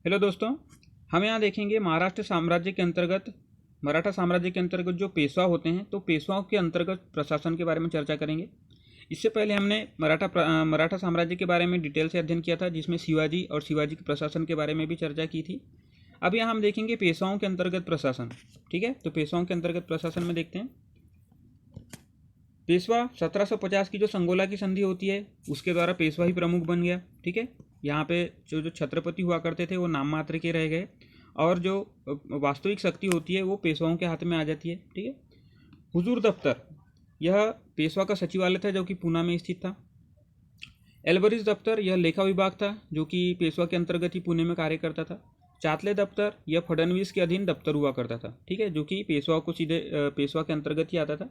Hello दोस्तों, हम यहाँ देखेंगे महाराष्ट्र साम्राज्य के अंतर्गत मराठा साम्राज्य के अंतर्गत जो पेशवा होते हैं तो पेशवाओं के अंतर्गत प्रशासन के बारे में चर्चा करेंगे। इससे पहले हमने मराठा साम्राज्य के बारे में डिटेल से अध्ययन किया था, जिसमें शिवाजी और शिवाजी के प्रशासन के बारे में भी चर्चा की थी। अब यहाँ हम देखेंगे पेशवाओं के अंतर्गत प्रशासन। ठीक है, तो पेशवाओं के अंतर्गत प्रशासन में देखते हैं। पेशवा 1750 की जो संगोला की संधि होती है उसके द्वारा पेशवा ही प्रमुख बन गया। ठीक है, यहाँ पे जो छत्रपति हुआ करते थे वो नाम मात्र के रह गए और जो वास्तविक शक्ति होती है वो पेशवाओं के हाथ में आ जाती है। ठीक है, हुजूर दफ्तर यह पेशवा का सचिवालय था जो कि पूना में स्थित था। एल्बरिज दफ्तर यह लेखा विभाग था जो कि पेशवा के अंतर्गत ही पुणे में कार्य करता था। चातले दफ्तर यह फडणवीस के अधीन दफ्तर हुआ करता था। ठीक है, जो कि पेशवा को सीधे पेशवा के अंतर्गत ही आता था।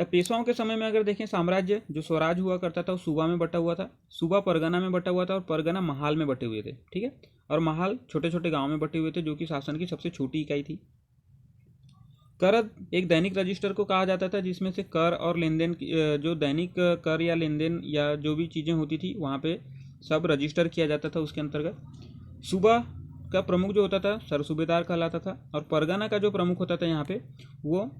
पेशवाओं के समय में अगर देखें, साम्राज्य जो स्वराज हुआ करता था वो सूबा में बटा हुआ था, सूबा परगना में बटा हुआ था और परगना महाल में बटे हुए थे। ठीक है, और महाल छोटे छोटे गांव में बटे हुए थे जो कि शासन की सबसे छोटी इकाई थी। करद एक दैनिक रजिस्टर को कहा जाता था जिसमें से कर और लेन देन जो दैनिक कर या लेन देन या जो भी चीज़ें होती थी वहाँ पे सब रजिस्टर किया जाता था उसके अंतर्गत। सूबा का प्रमुख जो होता था सरसूबेदार कहलाता था और परगना का जो प्रमुख होता था यहाँ पे वो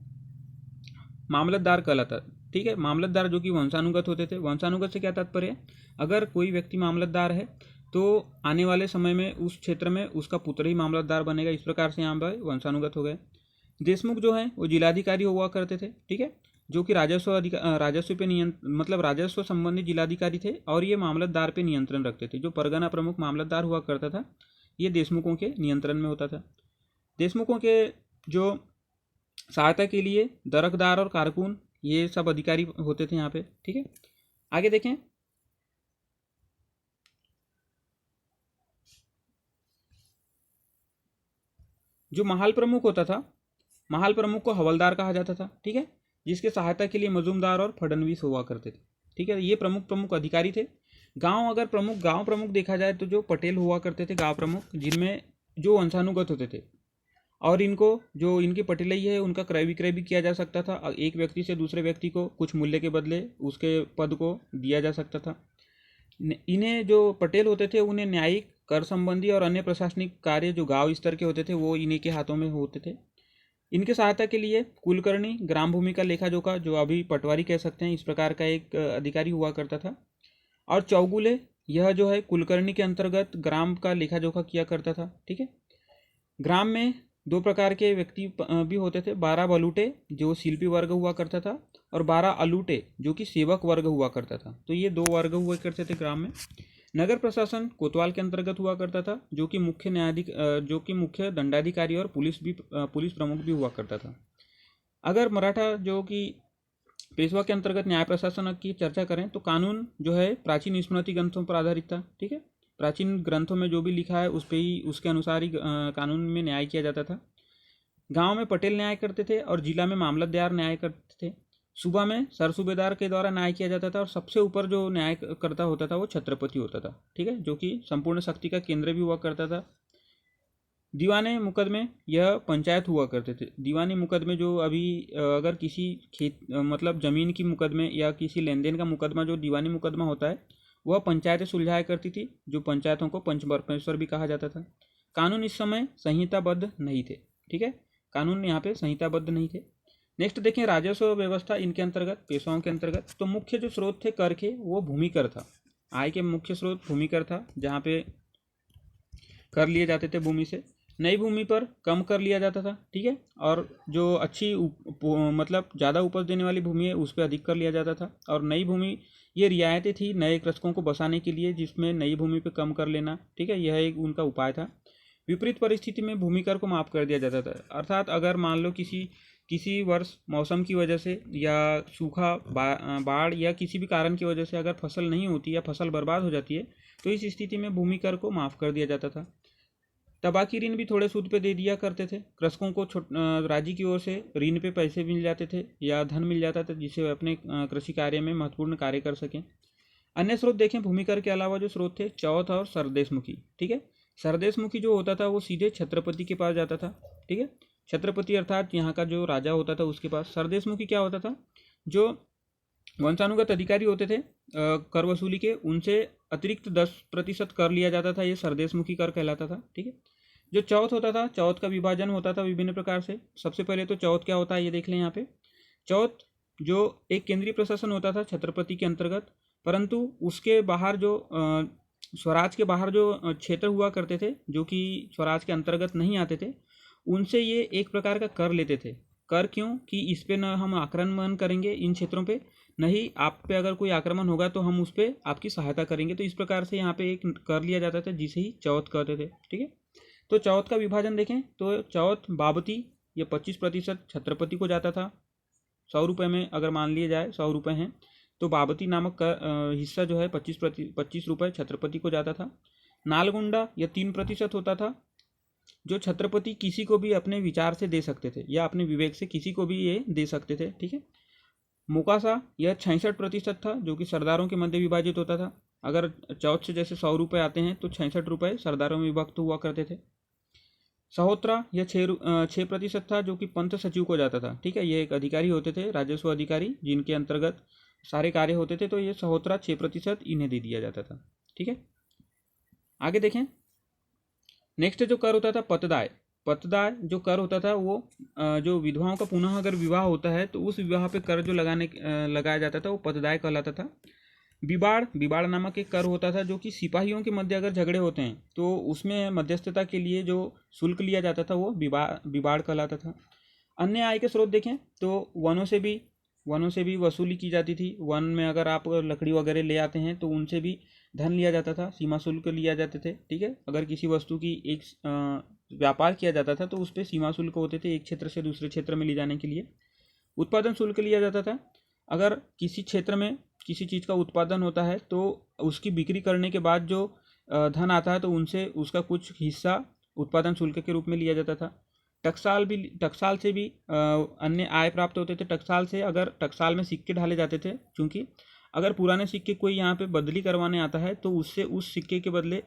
मामलतदार कहलाता। ठीक है, मामलतदार जो कि वंशानुगत होते थे। वंशानुगत से क्या तात्पर्य है, अगर कोई व्यक्ति मामलतदार है तो आने वाले समय में उस क्षेत्र में उसका पुत्र ही मामलतदार बनेगा। इस प्रकार से यहाँ पर वंशानुगत हो गए। देशमुख जो है वो जिलाधिकारी हुआ करते थे। ठीक है, जो कि राजस्व पे मतलब राजस्व संबंधी जिलाधिकारी थे और ये मामलतदार पे नियंत्रण रखते थे। जो परगना प्रमुख मामलतदार हुआ करता था ये देशमुखों के नियंत्रण में होता था। देशमुखों के जो सहायता के लिए दरकदार और कारकुन ये सब अधिकारी होते थे यहाँ पे। ठीक है, आगे देखें। जो महाल प्रमुख होता था, महाल प्रमुख को हवलदार कहा जाता था। ठीक है, जिसके सहायता के लिए मजूमदार और फडणवीस हुआ करते थे। ठीक है, ये प्रमुख अधिकारी थे। गांव प्रमुख देखा जाए तो जो पटेल हुआ करते थे गांव प्रमुख, जिनमें जो वंशानुगत होते थे और इनको जो इनकी पटेलई है उनका क्रय विक्रय भी किया जा सकता था। एक व्यक्ति से दूसरे व्यक्ति को कुछ मूल्य के बदले उसके पद को दिया जा सकता था। इन्हें जो पटेल होते थे उन्हें न्यायिक, कर संबंधी और अन्य प्रशासनिक कार्य जो गांव स्तर के होते थे वो इन्हीं के हाथों में होते थे। इनके सहायता के लिए कुलकर्णी ग्राम भूमि का लेखा जोखा, जो अभी पटवारी कह सकते हैं, इस प्रकार का एक अधिकारी हुआ करता था। और चौगुले यह जो है कुलकर्णी के अंतर्गत ग्राम का लेखा जोखा किया करता था। ठीक है, ग्राम में दो प्रकार के व्यक्ति भी होते थे। 12 बलूटे जो शिल्पी वर्ग हुआ करता था और 12 अलूटे जो कि सेवक वर्ग हुआ करता था। तो ये दो वर्ग हुआ करते थे ग्राम में। नगर प्रशासन कोतवाल के अंतर्गत हुआ करता था जो कि मुख्य दंडाधिकारी और पुलिस प्रमुख भी हुआ करता था। अगर मराठा जो कि पेशवा के अंतर्गत न्याय प्रशासन की चर्चा करें तो कानून जो है प्राचीन स्मृति ग्रंथों पर आधारित था। ठीक है, प्राचीन ग्रंथों में जो भी लिखा है उस पे ही उसके अनुसार ही कानून में न्याय किया जाता था। गांव में पटेल न्याय करते थे और जिला में मामलतदार न्याय करते थे। सूबा में सरसूबेदार के द्वारा न्याय किया जाता था और सबसे ऊपर जो न्याय करता होता था वो छत्रपति होता था। ठीक है, जो कि संपूर्ण शक्ति का केंद्र भी हुआ करता था। दीवाने मुकदमे यह पंचायत हुआ करते थे। दीवानी मुकदमे जो अभी अगर किसी मतलब ज़मीन की मुकदमे या किसी लेन देन का मुकदमा जो दीवानी मुकदमा होता है वह पंचायतें सुलझाया करती थी, जो पंचायतों को पंचपरमेश्वर भी कहा जाता था। कानून इस समय संहिताबद्ध नहीं थे। ठीक है, कानून यहाँ पे संहिताबद्ध नहीं थे। नेक्स्ट देखें राजस्व व्यवस्था इनके अंतर्गत, पेशवाओं के अंतर्गत। तो मुख्य जो स्रोत थे कर के वो भूमि कर था। आय के मुख्य स्रोत भूमि कर था, जहाँ पे कर लिए जाते थे भूमि से। नई भूमि पर कम कर लिया जाता था। ठीक है, और जो अच्छी मतलब ज़्यादा उपज देने वाली भूमि है उस पर अधिक कर लिया जाता था। और नई भूमि ये रियायतें थी नए कृषकों को बसाने के लिए, जिसमें नई भूमि पे कम कर लेना। ठीक है, यह एक उनका उपाय था। विपरीत परिस्थिति में भूमि कर को माफ़ कर दिया जाता था। अर्थात अगर मान लो किसी वर्ष मौसम की वजह से या सूखा, बाढ़ या किसी भी कारण की वजह से अगर फसल नहीं होती या फसल बर्बाद हो जाती है तो इस स्थिति में भूमि कर को माफ़ कर दिया जाता था। तबाकी ऋण भी थोड़े सूद पे दे दिया करते थे। कृषकों को राज्य की ओर से ऋण पे पैसे मिल जाते थे या धन मिल जाता था जिससे वे अपने कृषि कार्य में महत्वपूर्ण कार्य कर सकें। अन्य स्रोत देखें भूमि कर के अलावा जो स्रोत थे चौथ और सरदेशमुखी। ठीक है, सरदेशमुखी जो होता था वो सीधे छत्रपति के पास जाता था। ठीक है, छत्रपति अर्थात यहाँ का जो राजा होता था उसके पास। सरदेशमुखी क्या होता था, जो वंशानुगत अधिकारी होते थे कर वसूली के, उनसे अतिरिक्त 10% कर लिया जाता था, ये सरदेशमुखी कर कहलाता था। ठीक है। जो चौथ होता था, चौथ का विभाजन होता था विभिन्न प्रकार से। सबसे पहले तो चौथ क्या होता है ये देख लें यहाँ पे। चौथ जो एक केंद्रीय प्रशासन होता था छत्रपति के अंतर्गत, परंतु उसके बाहर जो स्वराज के बाहर जो क्षेत्र हुआ करते थे जो कि स्वराज के अंतर्गत नहीं आते थे, उनसे ये एक प्रकार का कर लेते थे। कर क्यों? कि इस पे न हम आक्रमण करेंगे इन क्षेत्रों पे, नहीं आप पे अगर कोई आक्रमण होगा तो हम उस पर आपकी सहायता करेंगे। तो इस प्रकार से यहाँ पे एक कर लिया जाता था जिसे ही चौथ कहते थे। ठीक है। तो चौथ का विभाजन देखें तो चौथ बाबती ये 25% छत्रपति को जाता था। 100 रुपये में अगर मान लिया जाए 100 रुपये हैं तो बाबती नामक का हिस्सा जो है 25 रुपये छत्रपति को जाता था। नालगुंडा यह 3% होता था, जो छत्रपति किसी को भी अपने विचार से दे सकते थे या अपने विवेक से किसी को भी ये दे सकते थे। ठीक है। मुकासा यह 66% था, जो कि सरदारों के मध्य विभाजित होता था। अगर चौथ से जैसे 100 रुपये आते हैं तो 66 रुपये सरदारों में विभक्त हुआ करते थे। सहोत्रा यह 6% था, जो कि पंथ सचिव को जाता था। ठीक है। ये एक अधिकारी होते थे, राजस्व अधिकारी, जिनके अंतर्गत सारे कार्य होते थे। तो ये सहोत्रा 6% इन्हें दे दिया जाता था। ठीक है। आगे देखें, नेक्स्ट जो कर होता था पतदाय। पतदाय जो कर होता था वो जो विधवाओं का पुनः अगर विवाह होता है तो उस विवाह पे कर जो लगाया जाता था वो पतदाय कहलाता था। बिबाड़ नामक एक कर होता था, जो कि सिपाहियों के मध्य अगर झगड़े होते हैं तो उसमें मध्यस्थता के लिए जो शुल्क लिया जाता था वो बिबाड़ कहलाता था। अन्य आय के स्रोत देखें तो वनों से भी वसूली की जाती थी। वन में अगर आप लकड़ी वगैरह ले आते हैं तो उनसे भी धन लिया जाता था, सीमा शुल्क लिया जाते थे। ठीक है। अगर किसी वस्तु की एक व्यापार किया जाता था तो उस पर सीमा शुल्क होते थे, एक क्षेत्र से दूसरे क्षेत्र में ले जाने के लिए। उत्पादन शुल्क लिया जाता था। अगर किसी क्षेत्र में किसी चीज़ का उत्पादन होता है तो उसकी बिक्री करने के बाद जो धन आता है तो उनसे उसका कुछ हिस्सा उत्पादन शुल्क के रूप में लिया जाता था। टकसाल से भी अन्य आय प्राप्त होते थे। अगर टकसाल में सिक्के ढाले जाते थे, क्योंकि अगर पुराने सिक्के कोई यहाँ पे बदली करवाने आता है तो उससे उस सिक्के के बदले,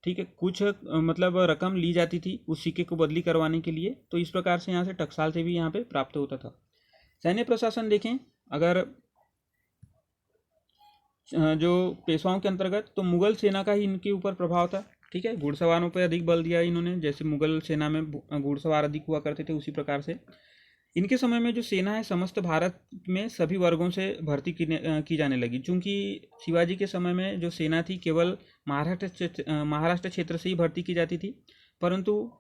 ठीक है, कुछ मतलब रकम ली जाती थी उस सिक्के को बदली करवाने के लिए। तो इस प्रकार से यहाँ से टकसाल से भी यहाँ पे प्राप्त होता था। सैन्य प्रशासन देखें अगर जो पेशवाओं के अंतर्गत, तो मुगल सेना का ही इनके ऊपर प्रभाव था। ठीक है। घुड़सवारों पर अधिक बल दिया इन्होंने, जैसे मुगल सेना में घुड़सवार अधिक हुआ करते थे उसी प्रकार से इनके समय में जो सेना है समस्त भारत में सभी वर्गों से भर्ती की जाने लगी। चूँकि शिवाजी के समय में जो सेना थी केवल महाराष्ट्र क्षेत्र से ही भर्ती की जाती थी, परंतु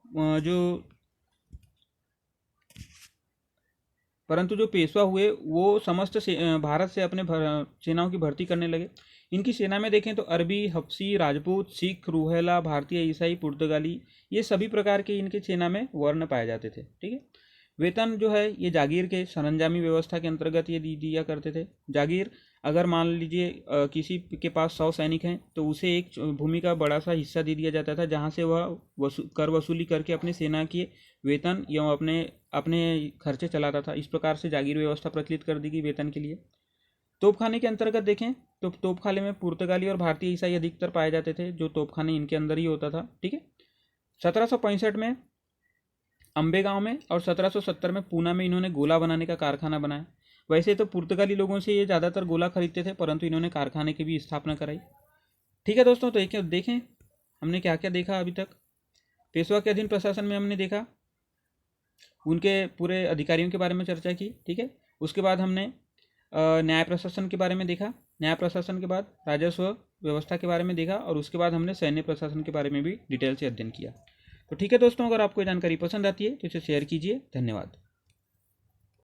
जो पेशवा हुए वो समस्त भारत से अपने सेनाओं की भर्ती करने लगे। इनकी सेना में देखें तो अरबी, हफ्सी, राजपूत, सिख, रूहेला, भारतीय, ईसाई, पुर्तगाली, ये सभी प्रकार के इनके सेना में वर्ण पाए जाते थे। ठीक है। वेतन जो है ये जागीर के सरंजामी व्यवस्था के अंतर्गत ये दिया करते थे। जागीर अगर मान लीजिए किसी के पास 100 सैनिक हैं तो उसे एक भूमि का बड़ा सा हिस्सा दे दिया जाता था, जहाँ से वह कर वसूली करके अपनी सेना के वेतन या अपने खर्चे चलाता था। इस प्रकार से जागीर व्यवस्था प्रचलित कर दी गई वेतन के लिए। तोपखाने के अंतर्गत देखें तो तोपखाने में पुर्तगाली और भारतीय ईसाई अधिकतर पाए जाते थे, जो तोपखाने इनके अंदर ही होता था। ठीक है। 1765 में अम्बेगांव में और 1770 में पूना में इन्होंने गोला बनाने का कारखाना बनाया। वैसे तो पुर्तगाली लोगों से ये ज़्यादातर गोला खरीदते थे, परंतु इन्होंने कारखाने की भी स्थापना कराई। ठीक है दोस्तों, तो एक देखें हमने क्या क्या देखा अभी तक। पेशवा के अधीन प्रशासन में हमने देखा उनके पूरे अधिकारियों के बारे में चर्चा की। ठीक है। उसके बाद हमने न्याय प्रशासन के बारे में देखा। न्याय प्रशासन के बाद राजस्व व्यवस्था के बारे में देखा, और उसके बाद हमने सैन्य प्रशासन के बारे में भी डिटेल से अध्ययन किया। तो ठीक है दोस्तों, अगर आपको जानकारी पसंद आती है तो इसे शेयर कीजिए। धन्यवाद।